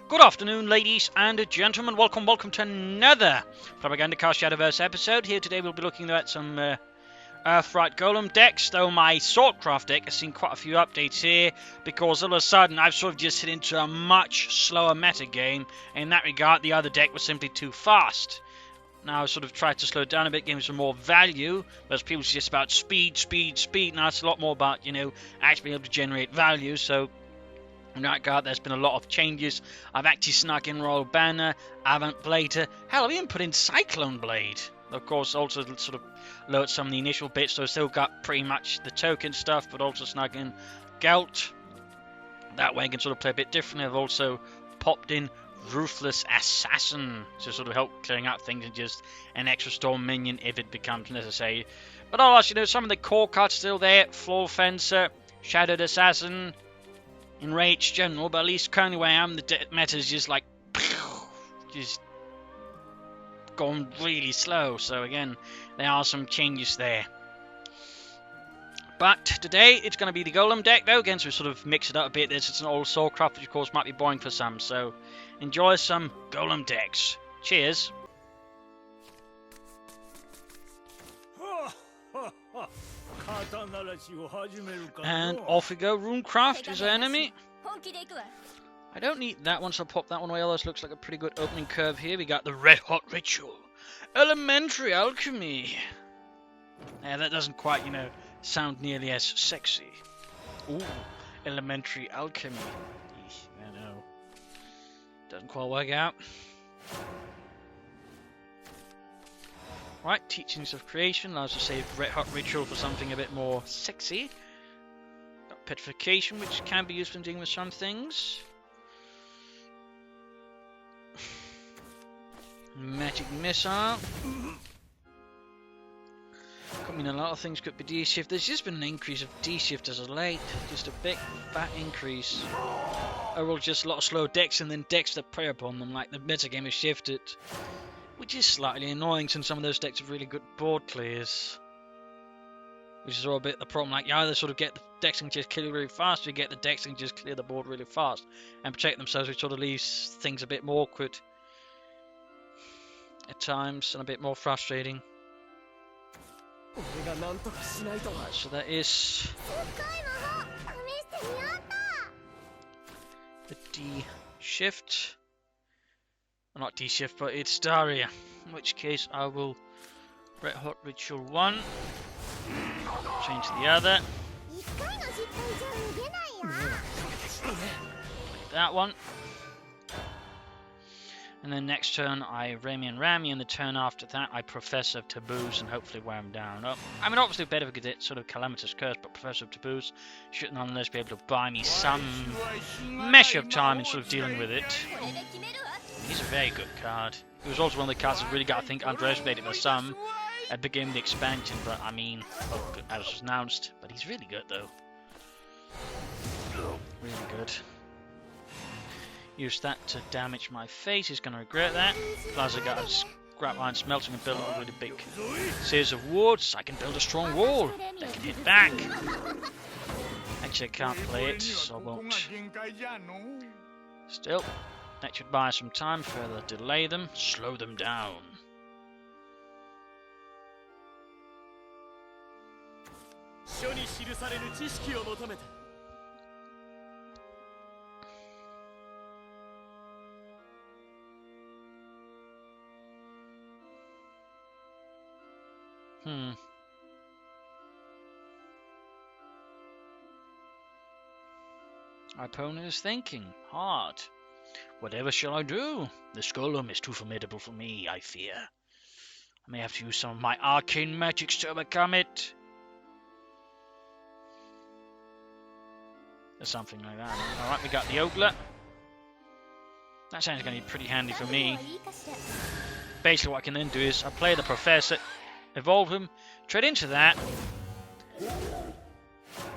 Good afternoon, ladies and gentlemen. Welcome to another Propagandacast Shadowverse episode. Here today we'll be looking at some Earthright Golem decks, though my Swordcraft deck has seen quite a few updates here, because all of a sudden I've sort of just hit into a much slower meta game. In that regard, the other deck was simply too fast. Now I've sort of tried to slow it down a bit, give it some more value, whereas people just about speed. Now it's a lot more about, actually being able to generate value, so in that regard, there's been a lot of changes. I've actually snuck in Royal Banner, Avant Blader. Hell, I've even put in Cyclone Blade. Of course, also sort of lowered some of the initial bits, so I've still got pretty much the token stuff, but also snuck in Gelt. That way I can sort of play a bit differently. I've also popped in Ruthless Assassin to sort of help clearing out things and just an extra storm minion if it becomes necessary. But otherwise, some of the core cards still there. Floor Fencer, Shadowed Assassin, Enraged General, but at least currently where I am, the meta is just like, just gone really slow. So again, there are some changes there. But today, it's going to be the Golem deck, though. Again, so we sort of mix it up a bit. It's an old Swordcraft, which of course might be boring for some. So enjoy some Golem decks. Cheers. And off we go. Runecraft is our enemy. I don't need that one, so I'll pop that one away. Although this looks like a pretty good opening curve here. We got the Red Hot Ritual. Elementary Alchemy. Yeah, that doesn't quite, sound nearly as sexy. Ooh, Elementary Alchemy. I know. Doesn't quite work out. Right, Teachings of Creation allows us to save Red Hot Ritual for something a bit more sexy. Got Petrification, which can be used when dealing with some things. Magic Missile. I mean, a lot of things could be D-shift. There's just been an increase of D-shift as of late. Just a big fat increase. Overall, just a lot of slow decks and then decks that prey upon them, like the metagame has shifted. Which is slightly annoying since some of those decks have really good board clears. Which is all a bit the problem. Like, you either sort of get the decks that can just kill you really fast, or you get the decks that can just clear the board really fast and protect themselves, which sort of leaves things a bit more awkward at times and a bit more frustrating. Right, so that is the D-shift. Well, not D-shift, but it's Daria. In which case I will Red Hot Ritual 1. Change to the other. That one. And then next turn I Rami and Rami, and the turn after that I Professor of Taboos and hopefully wear him down. Oh, I mean, obviously a bit of a sort of calamitous curse, but Professor of Taboos should nonetheless be able to buy me some measure of time in sort of dealing with it. He's a very good card. He was also one of the cards that really got, I think, underestimated by some at the beginning of the expansion, but I mean, as was announced, but he's really good though. Really good. Use that to damage my face. He's going to regret that. Plus I got a scrap iron smelting and build up a really big series of wards. I can build a strong wall that can hit back. Actually, I can't play it, so I won't. Still, that should buy some time. Further delay them, slow them down. Our opponent is thinking hard. Whatever shall I do? This golem is too formidable for me, I fear. I may have to use some of my arcane magics to overcome it. Or something like that. Alright, we got the Ogre. That sounds going to be pretty handy for me. Basically what I can then do is I play the Professor, evolve him, trade into that,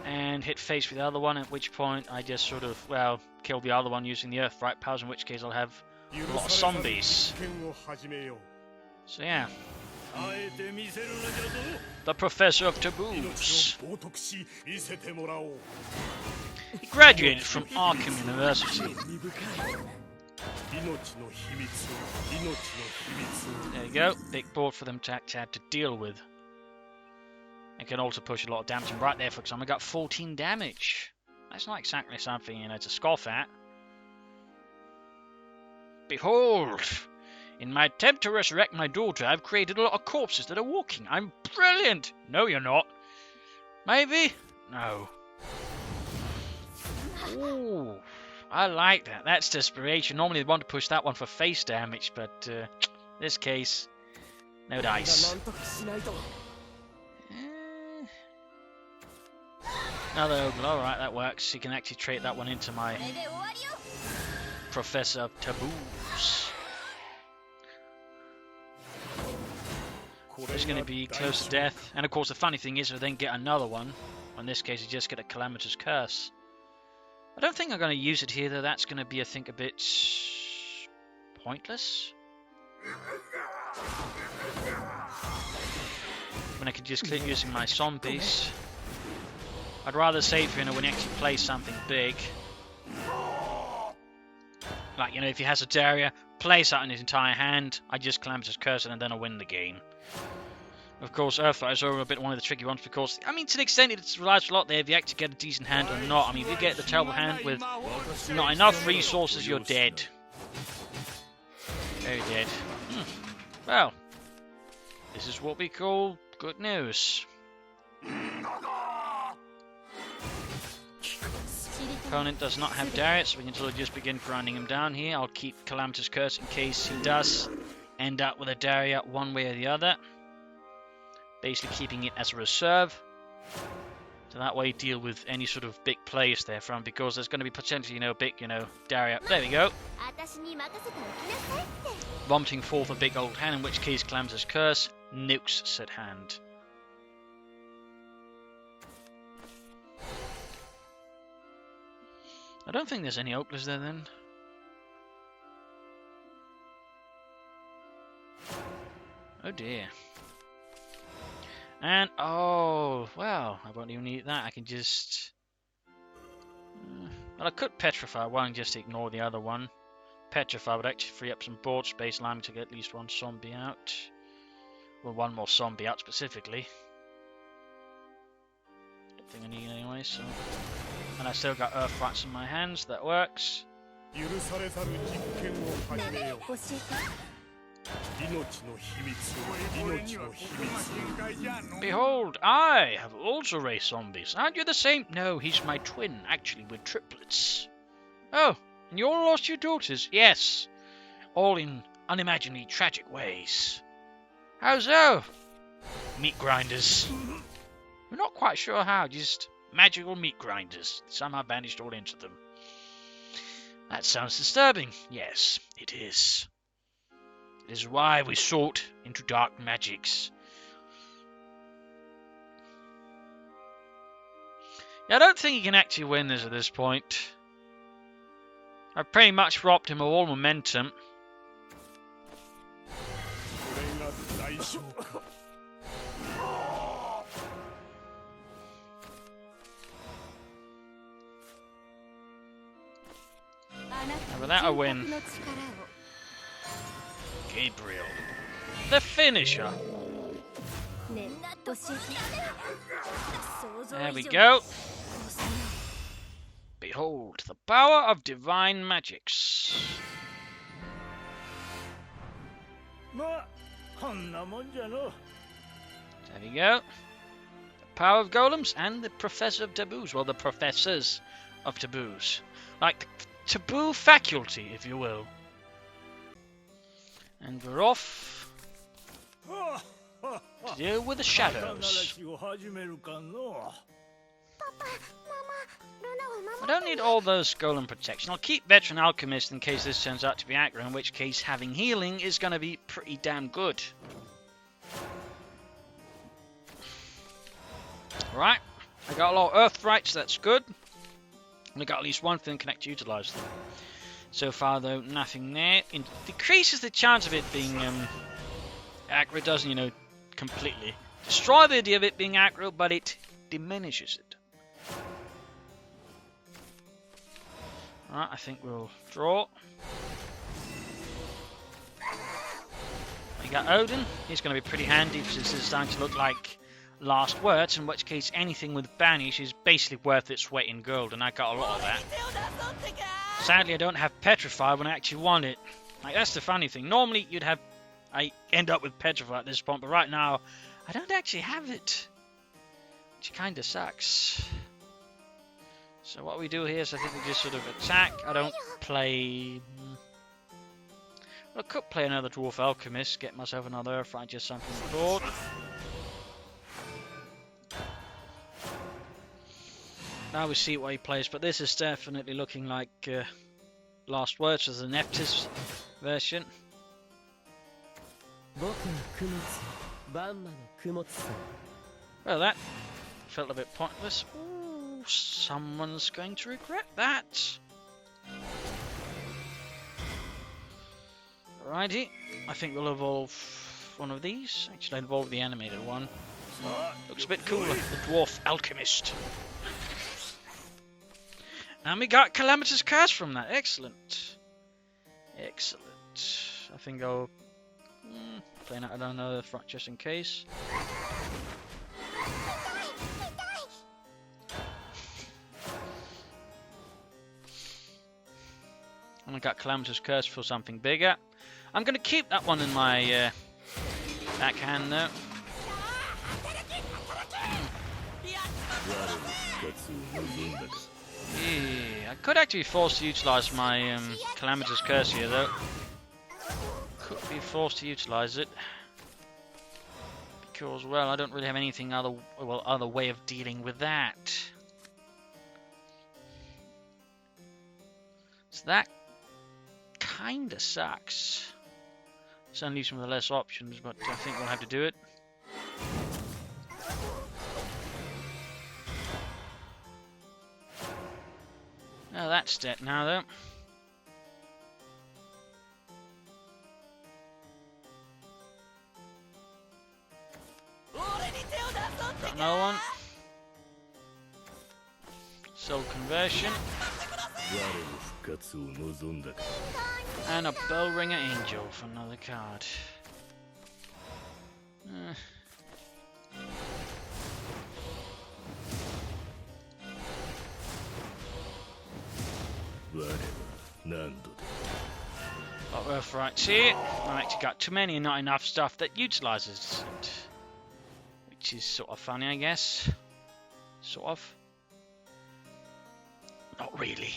and hit face with the other one, at which point I just sort of, well, kill the other one using the Earthright powers, in which case I'll have a lot of zombies. So yeah. The Professor of Taboos. He graduated from Arkham University. There you go. Big board for them to actually have to deal with. It can also push a lot of damage. And right there, for example, I got 14 damage. That's not exactly something, you know, to scoff at. Behold! In my attempt to resurrect my daughter, I've created a lot of corpses that are walking. I'm brilliant! No, you're not. Maybe? No. Ooh, I like that. That's desperation. Normally they want to push that one for face damage, but this case, no dice. Another ogle. Alright, that works. You can actually trade that one into my Professor of Taboos. It's going to be close to death. And of course the funny thing is, I then get another one. In this case, you just get a Calamitous Curse. I don't think I'm going to use it here, though. That's going to be, I think, a bit pointless. When I could just keep using my zombies. I'd rather save, you know, when you actually play something big. Like, you know, if he has a Daria, place out in his entire hand, I just Calamitous Curse and then I win the game. Of course, Earthlight is a bit one of the tricky ones because, I mean, to an extent it relies a lot there if you actually get a decent hand or not. I mean, if you get the terrible hand with not enough resources, you're dead. Very dead. Well, this is what we call good news. Opponent does not have Darius, so we can sort of just begin grinding him down here. I'll keep Calamitous Curse in case he does end up with a Daria one way or the other. Basically keeping it as a reserve. So that way deal with any sort of big plays there from, because there's going to be potentially, you know, big, you know, Daria. There we go. Vomiting forth a big old hand, in which case Calamitous Curse nukes said hand. I don't think there's any Oaklers there then. Oh dear. And, oh, well, I won't even need that. I can just... well, I could Petrify one and just ignore the other one. Petrify would actually free up some board space, allow me to get at least one zombie out. Well, one more zombie out specifically. Don't think I need it anyway, so... And I still got Earthrights in my hands, that works. Behold, I have also raised zombies. Aren't you the same? No, he's my twin, actually we're triplets. Oh, and you all lost your daughters? Yes. All in unimaginably tragic ways. How so? Meat grinders. We're not quite sure how, just magical meat grinders. Somehow banished all into them. That sounds disturbing. Yes, it is. It is why we sought into dark magics. Yeah, I don't think he can actually win this at this point. I've pretty much robbed him of all momentum. And without a win, Gabriel, the finisher. There we go. Behold, the power of divine magics. There we go. The power of golems and the Professor of Taboos. Well, the Professors of Taboos. Like the Taboo faculty, if you will. And we're off to deal with the shadows. I don't need all those golem protection. I'll keep Veteran Alchemist in case this turns out to be aggro, in which case having healing is going to be pretty damn good. Right, I got a lot of Earthrights, that's good. And I got at least one thing connect to utilize them. So far, though, nothing there. It decreases the chance of it being aggro. It doesn't, you know, completely destroy the idea of it being aggro, but it diminishes it. Alright, I think we'll draw. We got Odin. He's going to be pretty handy since it's starting to look like last words, in which case anything with banish is basically worth its weight in gold, and I got a lot of that. Sadly, I don't have petrify when I actually want it. Like, that's the funny thing. Normally, I end up with petrify at this point, but right now, I don't actually have it, which kind of sucks. So what we do here is I think we just sort of attack. I don't play... Well, I could play another Dwarf Alchemist, get myself another Earthright, just something broad. Now we see what he plays, but this is definitely looking like Last Words as the Neptis version. Well, that felt a bit pointless. Ooh, someone's going to regret that. Alrighty, I think we'll evolve one of these. Actually, I'll evolve the animated one. Looks a bit cooler, the Dwarf Alchemist. And we got Calamitous Curse from that. Excellent. Excellent. I think I'll play another front just in case. And I got Calamitous Curse for something bigger. I'm going to keep that one in my backhand though. Yeah, I could actually be forced to utilise my Calamitous Curse here though. Could be forced to utilise it. Because, well, I don't really have anything other way of dealing with that. So that kinda sucks. Certainly some of the less options, but I think we'll have to do it. Oh, that's dead now, though. Got another one. Soul Conversion. And a Bellringer Angel for another card. Lot of Earthrights here. I've actually got too many and not enough stuff that utilises it. Which is sort of funny, I guess. Sort of. Not really.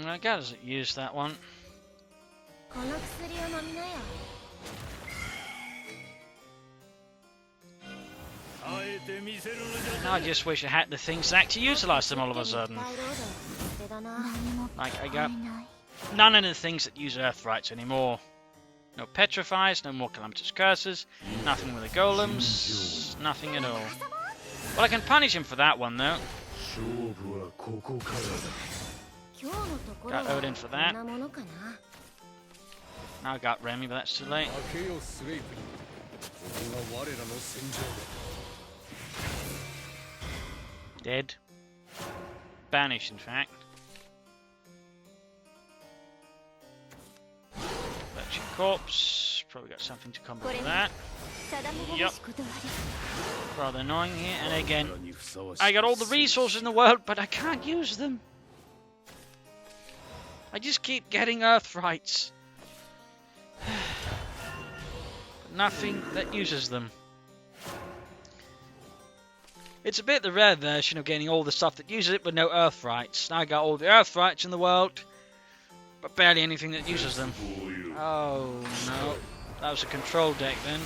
I gotta use that one. I just wish I had the things to actually utilise them all of a sudden. Like, I got none of the things that use Earthrights anymore. No Petrifies, no more Calamitous Curses, nothing with the Golems, nothing at all. Well, I can punish him for that one, though. Got Odin for that. Now I got Remy, but that's too late. Dead. Banished, in fact. Virtue Corpse. Probably got something to combat with that. Yup. Rather annoying here. And again, I got all the resources in the world, but I can't use them. I just keep getting Earthrights. But nothing that uses them. It's a bit the rare version of getting all the stuff that uses it, but no Earthrights. Now I got all the Earthrights in the world, but barely anything that uses them. Oh no. That was a control deck then.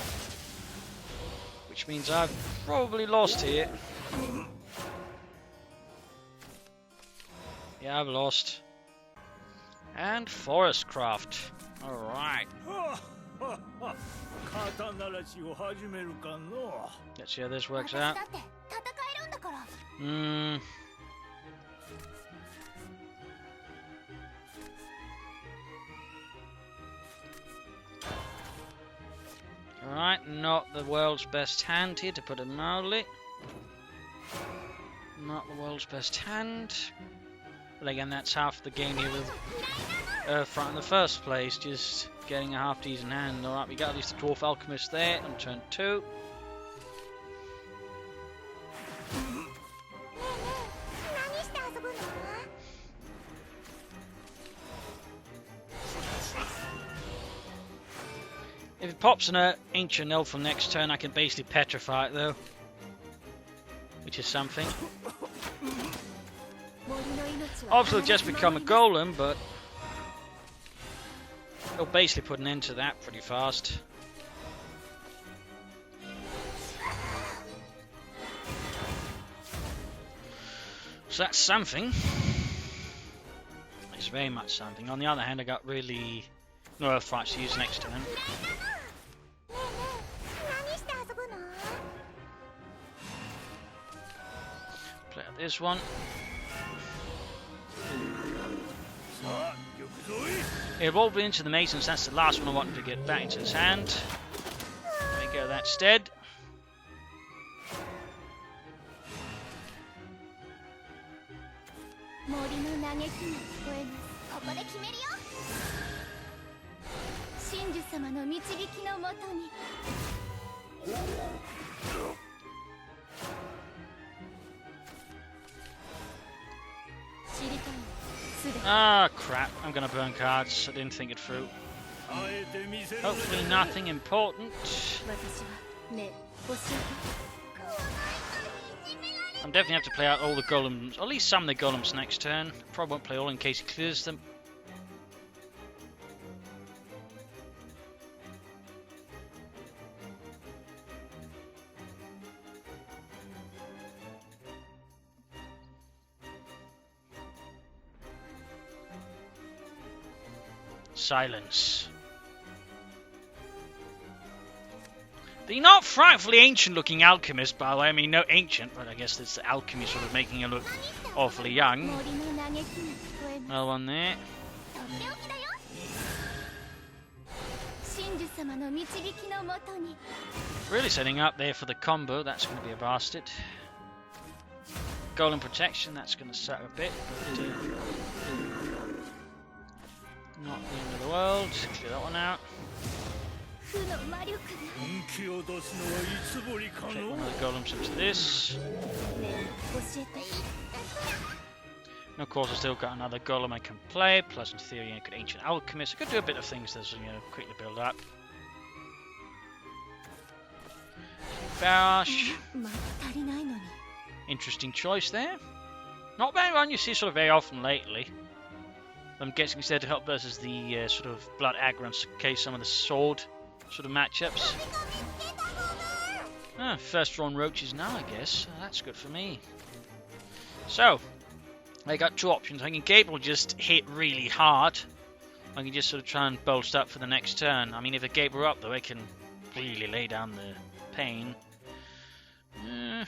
Which means I've probably lost here. Yeah, I've lost. And Forestcraft. Alright. Let's see how this works out. Alright, not the world's best hand here, to put it mildly. Not the world's best hand. But again, that's half the game here with Earthfront in the first place, just getting a half decent hand. Alright, we got at least the Dwarf Alchemist there on turn 2. If it pops an ancient elf from next turn, I can basically petrify it though, which is something. Obviously, it'll just become a golem, but it'll basically put an end to that pretty fast. So that's something. It's very much something. On the other hand, I got really no earth fights to use next turn. Play out this one. It evolved into the Masons. That's the last one I wanted to get back into his hand. Let me go that instead. Ah, crap. I'm gonna burn cards. I didn't think it through. Hopefully nothing important. I'm definitely have to play out all the golems, or at least some of the golems next turn. Probably won't play all in case he clears them. Silence. The not frightfully ancient looking alchemist, by the way. I mean, no ancient, but I guess it's the alchemy sort of making it look awfully young. Another one there. Really setting up there for the combo. That's going to be a bastard. Golem protection. That's going to suck a bit. But, not the end of the world. Clear that one out. Take one of the golems into this. And of course, I've still got another golem I can play. Plus, in theory, I could ancient alchemist. I could do a bit of things to, quickly build up. Bash. Interesting choice there. Not very one you see sort of very often lately. I'm guessing instead to help versus the sort of blood aggro in case some of the sword sort of matchups. First drawn roaches now, I guess. That's good for me. So, I got two options. I can Gabriel just hit really hard. I can just sort of try and bolster up for the next turn. I mean, if I Gabriel up though, I can really lay down the pain. I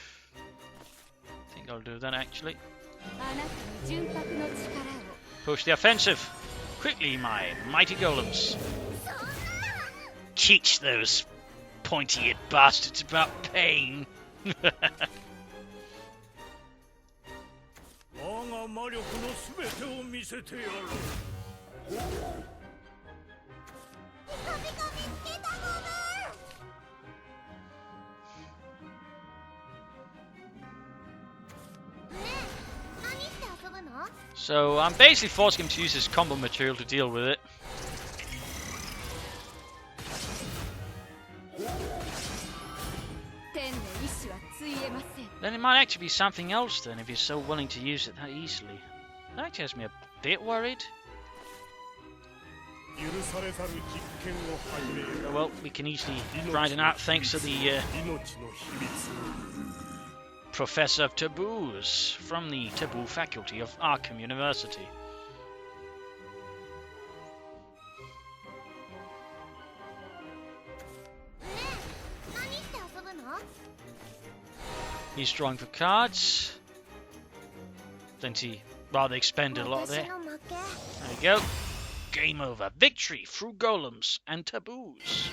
think I'll do that actually. Push the offensive. Quickly, my mighty golems. Teach those pointy-eared bastards about pain. So I'm basically forcing him to use his combo material to deal with it. Then it might actually be something else then, if he's so willing to use it that easily. That actually has me a bit worried. Well, we can easily grind it out thanks to the Professor of Taboos from the Taboo faculty of Arkham University. He's drawing for cards. Plenty, rather expended a lot there. There we go. Game over. Victory through golems and taboos.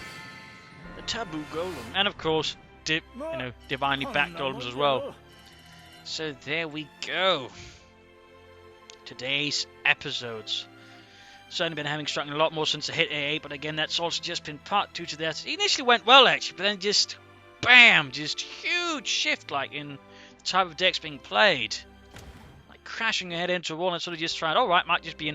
The Taboo Golem. And of course, divinely backed golems as well. So there we go. Today's episodes. Certainly been having struggling a lot more since I hit AA, but again, that's also just been part due to that. It initially went well, actually, but then just, bam, just huge shift, like, in the type of decks being played. Like, crashing your head into a wall and sort of just trying, alright, might just be,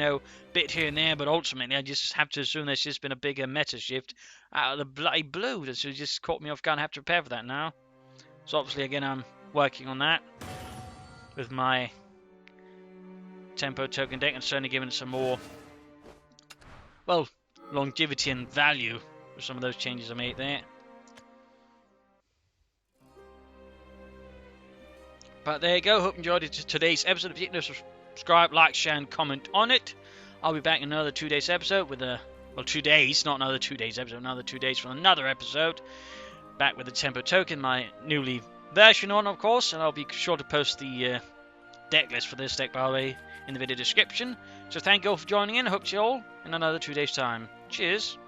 bit here and there, but ultimately I just have to assume there's just been a bigger meta shift out of the bloody blue. That's just caught me off guard and I have to prepare for that now. So obviously, again, I'm working on that with my tempo token deck and certainly giving it some more, well, longevity and value with some of those changes I made there. But there you go. Hope you enjoyed today's episode. If you didn't, subscribe, like, share, and comment on it. I'll be back in another 2 days episode with a, well, 2 days, not another 2 days episode, another 2 days for another episode. Back with the tempo token, my newly version on, of course, and I'll be sure to post the deck list for this deck, by the way, in the video description. So thank you all for joining in. I hope to see you all in another 2 days' time. Cheers.